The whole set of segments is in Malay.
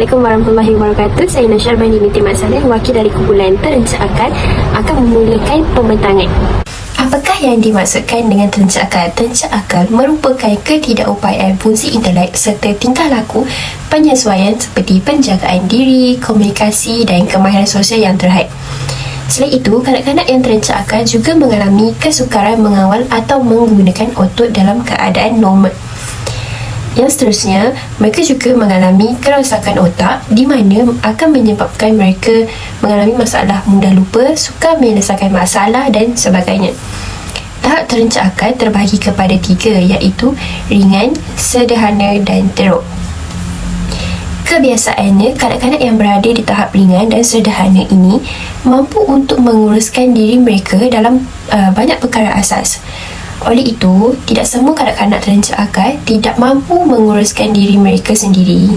Assalamualaikum warahmatullahi wabarakatuh. Saya Nasyarbani binti Mat Saleh, wakil dari kumpulan Terenca Akal, akan memulakan pembentangan. Apakah yang dimaksudkan dengan terenca akal? Terenca akal merupakan ketidakupayaan fungsi intelek serta tingkah laku penyesuaian seperti penjagaan diri, komunikasi dan kemahiran sosial yang terhad. Selain itu, kanak-kanak yang terenca akal juga mengalami kesukaran mengawal atau menggunakan otot dalam keadaan normal. Yang seterusnya, mereka juga mengalami kerosakan otak di mana akan menyebabkan mereka mengalami masalah mudah lupa, sukar menyelesaikan masalah dan sebagainya. Tahap terenca akal terbahagi kepada 3, iaitu ringan, sederhana dan teruk. Kebiasaannya, kanak-kanak yang berada di tahap ringan dan sederhana ini mampu untuk menguruskan diri mereka dalam banyak perkara asas. Oleh itu, tidak semua kanak-kanak terenca akal tidak mampu menguruskan diri mereka sendiri.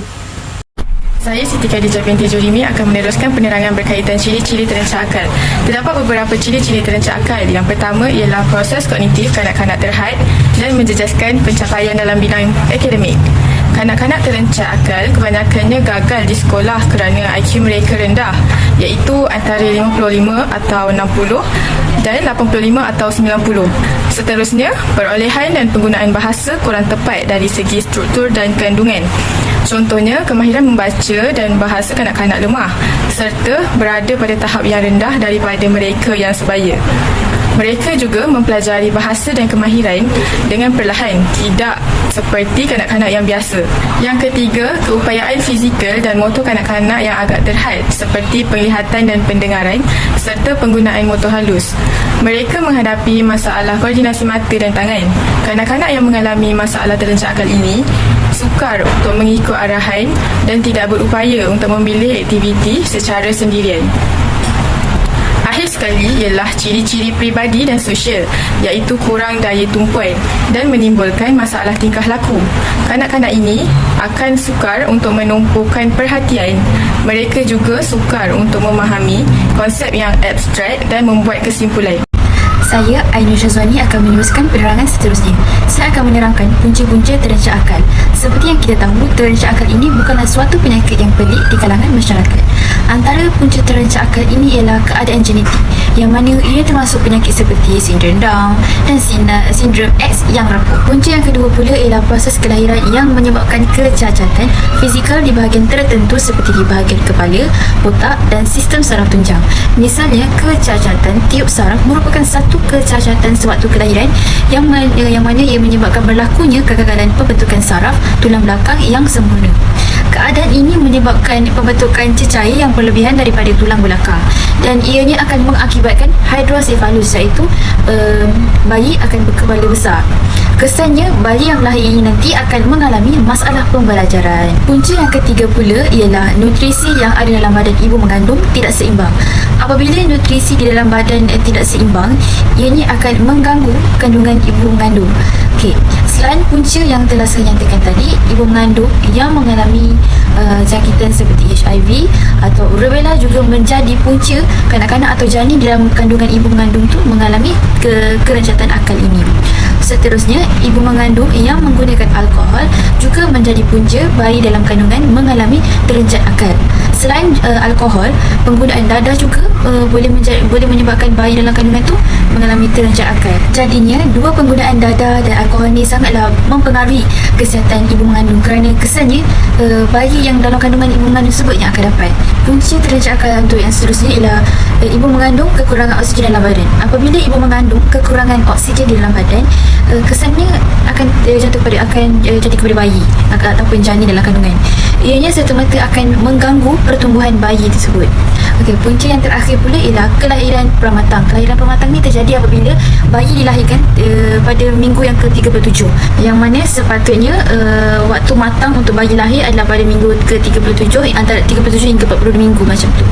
Saya Siti Khadijah binti Jurimi akan meneruskan penerangan berkaitan ciri-ciri terenca akal. Terdapat beberapa ciri-ciri terenca akal. Yang pertama ialah proses kognitif kanak-kanak terhad dan menjejaskan pencapaian dalam bidang akademik. Kanak-kanak terenca akal kebanyakannya gagal di sekolah kerana IQ mereka rendah, iaitu antara 55 atau 60 dan 85 atau 90. Seterusnya, perolehan dan penggunaan bahasa kurang tepat dari segi struktur dan kandungan. Contohnya, kemahiran membaca dan bahasa kanak-kanak lemah serta berada pada tahap yang rendah daripada mereka yang sebaya. Mereka juga mempelajari bahasa dan kemahiran dengan perlahan, tidak seperti kanak-kanak yang biasa. Yang ketiga, keupayaan fizikal dan motor kanak-kanak yang agak terhad seperti penglihatan dan pendengaran serta penggunaan motor halus. Mereka menghadapi masalah koordinasi mata dan tangan. Kanak-kanak yang mengalami masalah terenca akal ini sukar untuk mengikut arahan dan tidak berupaya untuk memilih aktiviti secara sendirian. Akhir sekali ialah ciri-ciri peribadi dan sosial, iaitu kurang daya tumpuan dan menimbulkan masalah tingkah laku. Kanak-kanak ini akan sukar untuk menumpukan perhatian. Mereka juga sukar untuk memahami konsep yang abstrak dan membuat kesimpulan. Saya, Ainul Syazwani, akan meneruskan penerangan seterusnya. Saya akan menerangkan punca-punca terenca akal. Seperti yang kita tahu, terenca akal ini bukanlah suatu penyakit yang pelik di kalangan masyarakat. Antara punca terenca akal ini ialah keadaan genetik, yang mana ia termasuk penyakit seperti sindrom Down dan sindrom X yang rapuh. Punca yang kedua pula ialah proses kelahiran yang menyebabkan kecacatan fizikal di bahagian tertentu seperti di bahagian kepala, otak dan sistem saraf tunjang. Misalnya, kecacatan tiup saraf merupakan satu kecacatan sewaktu kelahiran yang mana ia menyebabkan berlakunya kegagalan pembentukan saraf tulang belakang yang sempurna. Keadaan ini menyebabkan pembentukan cecair yang berlebihan daripada tulang belakang dan ianya akan mengakibatkan hidrosefalus, iaitu bayi akan berkepala besar. Kesannya, bayi yang lahir ini nanti akan mengalami masalah pembelajaran. Punca yang ketiga pula ialah nutrisi yang ada dalam badan ibu mengandung tidak seimbang. Apabila nutrisi di dalam badan tidak seimbang, ianya akan mengganggu kandungan ibu mengandung. Selain punca yang telah saya nyatakan tadi, ibu mengandung yang mengalami jangkitan seperti HIV atau rubella juga menjadi punca kanak-kanak atau janin dalam kandungan ibu mengandung tu mengalami kerencatan akal ini. Seterusnya, ibu mengandung yang menggunakan alkohol juga menjadi punca bayi dalam kandungan mengalami terencat akal. Selain alkohol, penggunaan dadah juga boleh menyebabkan bayi dalam kandungan tu mengalami terencat akal. Jadinya, dua penggunaan dadah dan alkohol ni sangatlah mempengaruhi kesihatan ibu mengandung kerana kesannya bayi yang dalam kandungan ibu mengandung tersebut yang akan dapat. Punca terencat akal untuk yang seterusnya ialah ibu mengandung kekurangan oksigen dalam badan. Apabila ibu mengandung kekurangan oksigen di dalam badan, kesannya akan jadi kepada bayi ataupun janin dalam kandungan. Ianya serta-merta akan mengganggu pertumbuhan bayi tersebut. Punca yang terakhir pula ialah kelahiran pramatang. Kelahiran pramatang ni terjadi apabila bayi dilahirkan pada minggu yang ke-37, yang mana sepatutnya waktu matang untuk bayi lahir adalah pada minggu ke-37, antara 37 hingga 42 minggu macam tu.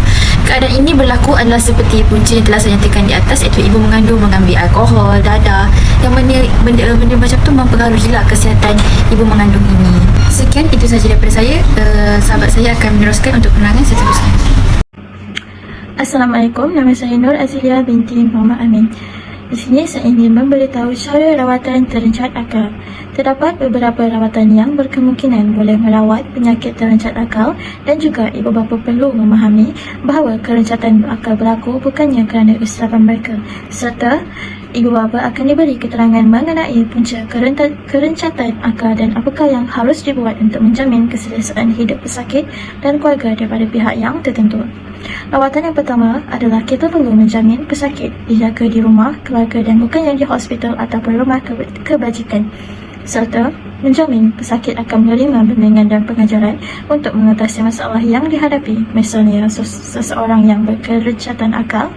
Keadaan ini berlaku adalah seperti punca yang telah saya nyatakan di atas, iaitu ibu mengandung mengambil alkohol, dadah, yang mana benda macam tu mempengaruhilah kesihatan ibu mengandung ini. Sekian, itu sahaja daripada saya. Sahabat saya akan meneruskan untuk penerangan seterusnya. Assalamualaikum, nama saya Nur Azilia binti Muhammad Amin. Di sini saya ingin memberitahu cara rawatan terencat akal. Terdapat beberapa rawatan yang berkemungkinan boleh merawat penyakit terencat akal dan juga ibu bapa perlu memahami bahawa kerencatan akal berlaku bukannya kerana israfan mereka, serta ibu bapa akan diberi keterangan mengenai punca kerencatan akal dan apakah yang harus dibuat untuk menjamin keselesaan hidup pesakit dan keluarga daripada pihak yang tertentu. Rawatan yang pertama adalah kita perlu menjamin pesakit dijaga di rumah keluarga dan bukannya di hospital ataupun rumah kebajikan, serta menjamin pesakit akan menerima bimbingan dan pengajaran untuk mengatasi masalah yang dihadapi, misalnya seseorang yang berkerencatan akal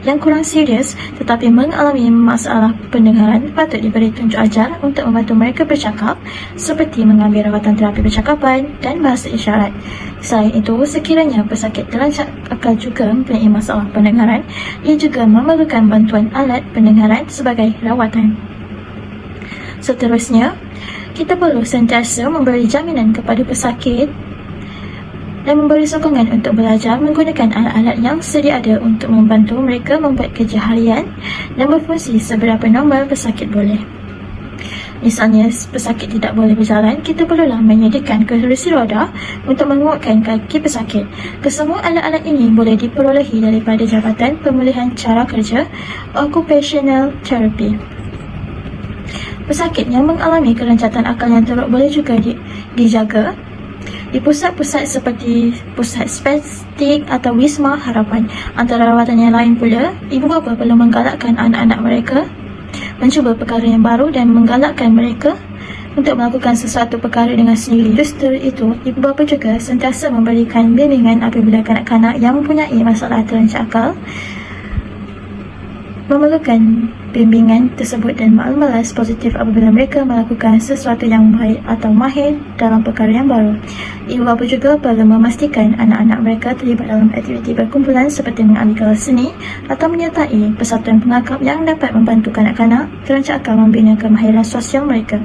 yang kurang serius tetapi mengalami masalah pendengaran patut diberi tunjuk ajar untuk membantu mereka bercakap, seperti mengambil rawatan terapi percakapan dan bahasa isyarat. Selain itu, sekiranya pesakit terencat akal juga mempunyai masalah pendengaran, ia juga memerlukan bantuan alat pendengaran sebagai rawatan. Seterusnya, kita perlu sentiasa memberi jaminan kepada pesakit dan memberi sokongan untuk belajar menggunakan alat-alat yang sedia ada untuk membantu mereka membuat kerja harian dan berfungsi seberapa normal pesakit boleh. Misalnya, pesakit tidak boleh berjalan, kita perlulah menyediakan kerusi roda untuk menguatkan kaki pesakit. Kesemua alat-alat ini boleh diperolehi daripada Jabatan Pemulihan Cara Kerja Occupational Therapy. Pesakit yang mengalami kerencatan akal yang teruk boleh juga dijaga di pusat-pusat seperti pusat spastik atau Wisma Harapan. Antara rawatan yang lain pula, ibu bapa perlu menggalakkan anak-anak mereka mencuba perkara yang baru dan menggalakkan mereka untuk melakukan sesuatu perkara dengan sendiri. Justru itu, ibu bapa juga sentiasa memberikan bimbingan apabila kanak-kanak yang mempunyai masalah terencat akal memerlukan bimbingan tersebut dan malas positif apabila mereka melakukan sesuatu yang baik atau mahir dalam perkara yang baru. Ibu bapa juga perlu memastikan anak-anak mereka terlibat dalam aktiviti berkumpulan seperti mengambil kelas seni atau menyertai persatuan pengakap yang dapat membantu kanak-kanak terencat akal membina kemahiran sosial mereka.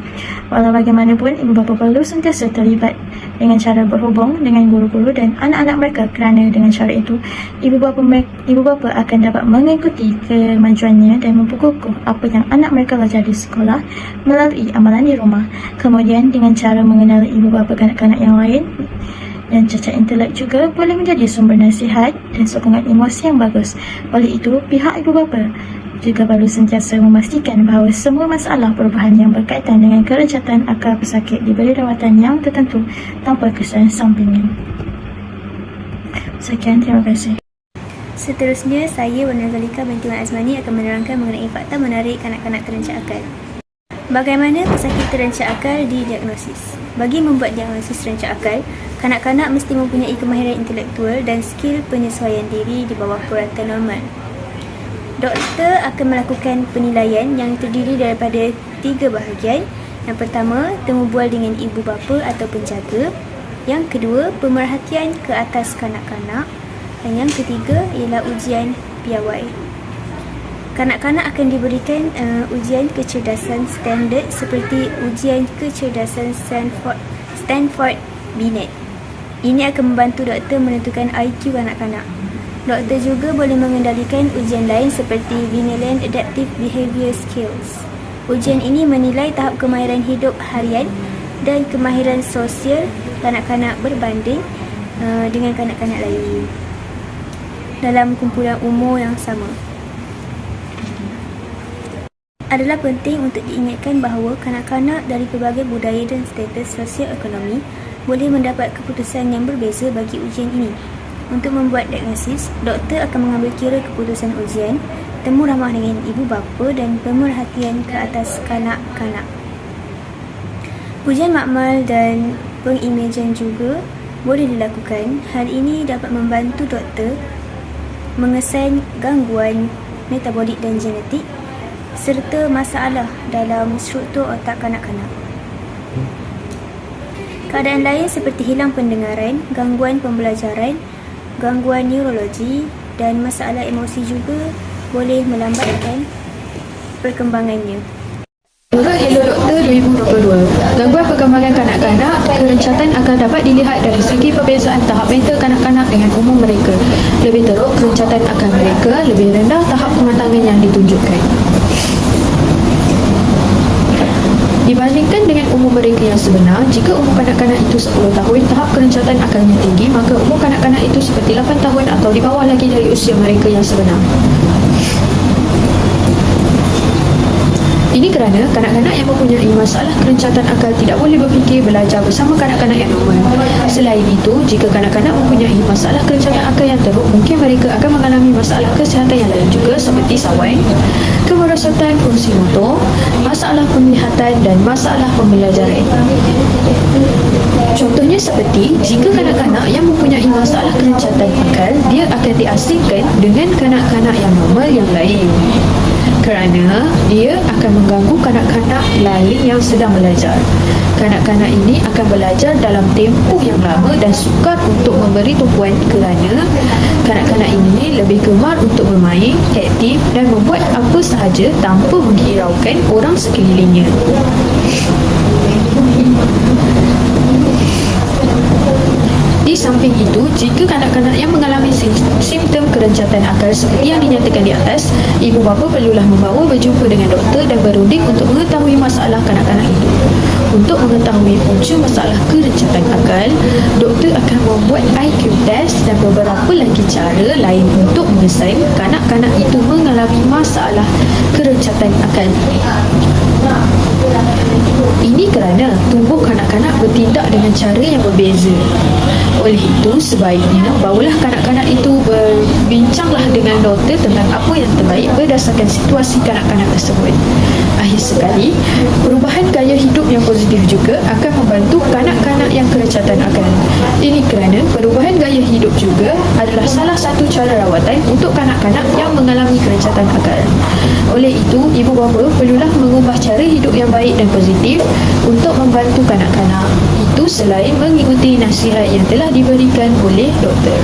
Walau bagaimanapun, ibu bapa perlu sentiasa terlibat dengan cara berhubung dengan guru-guru dan anak-anak mereka, kerana dengan cara itu ibu bapa akan dapat mengikuti kemajuannya dan memperkukuh apa yang anak mereka belajar di sekolah melalui amalan di rumah. Kemudian, dengan cara mengenali ibu bapa kanak-kanak yang lain dan cacat intelek juga boleh menjadi sumber nasihat dan sokongan emosi yang bagus. Oleh itu, pihak ibu bapa juga perlu sentiasa memastikan bahawa semua masalah perubahan yang berkaitan dengan kerencatan akal pesakit diberi rawatan yang tertentu tanpa kesan sampingan. Sekian, terima kasih. Seterusnya, saya Warna Zalika binti Wan Azmani akan menerangkan mengenai fakta menarik kanak-kanak terencat akal. Bagaimana pesakit terencat akal didiagnosis? Bagi membuat diagnosis terencat akal, kanak-kanak mesti mempunyai kemahiran intelektual dan skil penyesuaian diri di bawah purata normal. Doktor akan melakukan penilaian yang terdiri daripada 3 bahagian. Yang pertama, temu bual dengan ibu bapa atau penjaga. Yang kedua, pemerhatian ke atas kanak-kanak. Dan yang ketiga ialah ujian piawai. Kanak-kanak akan diberikan ujian kecerdasan standard seperti ujian kecerdasan Stanford Binet. Ini akan membantu doktor menentukan IQ kanak-kanak. Doktor juga boleh mengendalikan ujian lain seperti Vinland Adaptive Behavior Skills. Ujian ini menilai tahap kemahiran hidup harian dan kemahiran sosial kanak-kanak berbanding dengan kanak-kanak lain dalam kumpulan umur yang sama. Adalah penting untuk diingatkan bahawa kanak-kanak dari pelbagai budaya dan status sosio-ekonomi boleh mendapat keputusan yang berbeza bagi ujian ini. Untuk membuat diagnosis, doktor akan mengambil kira keputusan ujian, temu ramah dengan ibu bapa dan pemerhatian ke atas kanak-kanak. Ujian makmal dan pengimejan juga boleh dilakukan. Hal ini dapat membantu doktor mengesan gangguan metabolik dan genetik serta masalah dalam struktur otak kanak-kanak. Keadaan lain seperti hilang pendengaran, gangguan pembelajaran, gangguan neurologi dan masalah emosi juga boleh melambatkan perkembangannya. Menurut Hello Doktor 2022, gangguan perkembangan kanak-kanak kerencatan akan dapat dilihat dari segi perbezaan tahap mental kanak-kanak dengan umum mereka. Lebih teruk, kerencatan akal mereka lebih rendah tahap kematangan yang ditunjukkan. Dibandingkan dengan umur mereka yang sebenar, jika umur kanak-kanak itu 10 tahun, tahap kerencatan akalnya tinggi, maka umur kanak-kanak itu seperti 8 tahun atau di bawah lagi dari usia mereka yang sebenar. Ini kerana kanak-kanak yang mempunyai masalah kerencatan akal tidak boleh berfikir belajar bersama kanak-kanak yang normal. Selain itu, jika kanak-kanak mempunyai masalah kerencatan akal yang teruk, mungkin mereka akan mengalami masalah kesihatan yang lain juga seperti sawan, kemerosotan fungsi motor, masalah penglihatan dan masalah pembelajaran. Contohnya seperti, jika kanak-kanak yang mempunyai masalah kerencatan akal, dia akan diasingkan dengan kanak-kanak yang normal yang lain, kerana dia akan mengganggu kanak-kanak lain yang sedang belajar. Kanak-kanak ini akan belajar dalam tempoh yang lama dan sukar untuk memberi tumpuan kerana kanak-kanak ini lebih gemar untuk bermain, aktif dan membuat apa sahaja tanpa menghiraukan orang sekelilingnya. Di samping itu, jika kanak-kanak yang mengalami simptom kerencatan akal seperti yang dinyatakan di atas, ibu bapa perlulah membawa berjumpa dengan doktor dan berunding untuk mengetahui masalah kanak-kanak itu. Untuk mengetahui punca masalah kerencatan akal, doktor akan membuat IQ test dan beberapa lagi cara lain untuk mengesan kanak-kanak itu mengalami masalah kerencatan akal. Ini kerana tubuh kanak-kanak bertindak dengan cara yang berbeza. Oleh itu, sebaiknya bawalah kanak-kanak itu berbincanglah dengan doktor tentang apa yang terbaik berdasarkan situasi kanak-kanak tersebut. Akhir sekali, perubahan gaya hidup yang positif juga akan membantu kanak-kanak yang kerencatan akal. Ini kerana perubahan gaya hidup juga adalah salah satu cara rawatan untuk kanak-kanak yang mengalami kerencatan akal. Oleh itu, ibu bapa perlulah mengubah cara hidup yang baik dan positif untuk membantu kanak-kanak itu selain mengikuti nasihat yang telah diberikan oleh doktor.